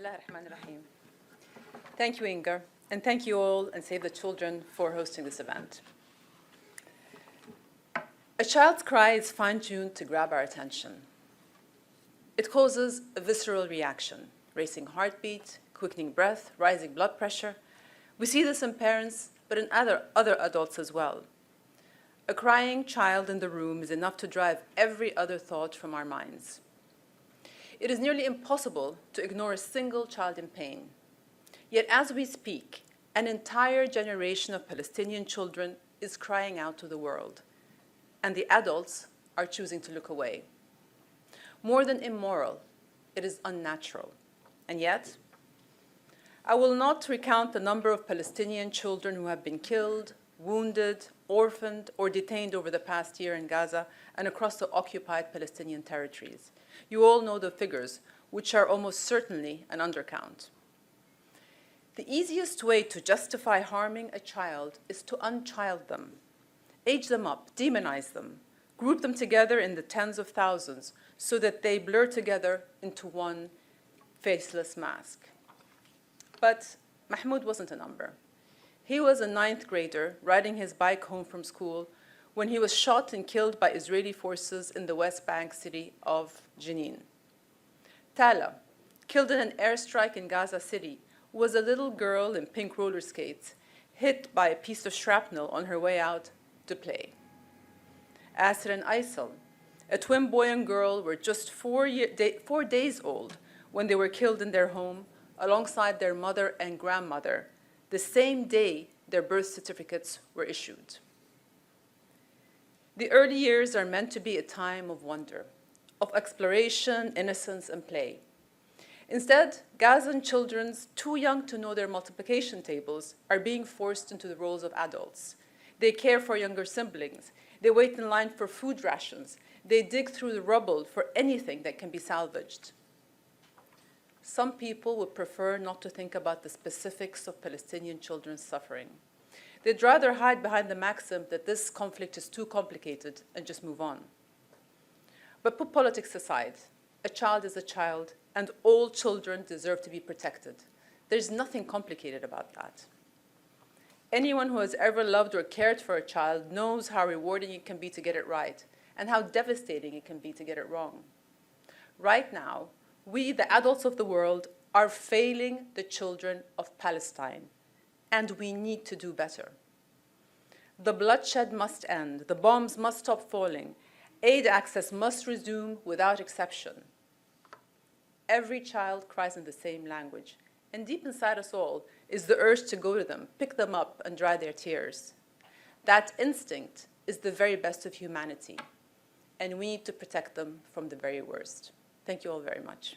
Bismillah ar-Rahman ar-Rahim. Thank you, Inga, and thank you all and Save the Children for hosting this event. A child's cry is fine-tuned to grab our attention. It causes a visceral reaction, racing heartbeat, quickening breath, rising blood pressure. We see this in parents, but in other adults as well. A crying child in the room is enough to drive every other thought from our minds. It is nearly impossible to ignore a single child in pain. Yet as we speak, an entire generation of Palestinian children is crying out to the world, and the adults are choosing to look away. More than immoral, it is unnatural. And yet, I will not recount the number of Palestinian children who have been killed, wounded, orphaned, or detained over the past year in Gaza and across the occupied Palestinian territories. You all know the figures, which are almost certainly an undercount. The easiest way to justify harming a child is to unchild them, age them up, demonize them, group them together in the tens of thousands so that they blur together into one faceless mask. But Mahmoud wasn't a number. He was a 9th grader riding his bike home from school when he was shot and killed by Israeli forces in the West Bank city of Jenin. Tala, killed in an airstrike in Gaza City, was a little girl in pink roller skates, hit by a piece of shrapnel on her way out to play. Asr and Aysel, a twin boy and girl, were just 4 days old when they were killed in their home alongside their mother and grandmother, the same day their birth certificates were issued. The early years are meant to be a time of wonder, of exploration, innocence, and play. Instead, Gazan children, too young to know their multiplication tables, are being forced into the roles of adults. They care for younger siblings. They wait in line for food rations. They dig through the rubble for anything that can be salvaged. Some people would prefer not to think about the specifics of Palestinian children's suffering. They'd rather hide behind the maxim that this conflict is too complicated and just move on. But put politics aside. A child is a child, and all children deserve to be protected. There's nothing complicated about that. Anyone who has ever loved or cared for a child knows how rewarding it can be to get it right, and how devastating it can be to get it wrong. Right now, we, the adults of the world, are failing the children of Palestine, and we need to do better. The bloodshed must end. The bombs must stop falling. Aid access must resume without exception. Every child cries in the same language, and deep inside us all is the urge to go to them, pick them up, and dry their tears. That instinct is the very best of humanity, and we need to protect them from the very worst. Thank you all very much.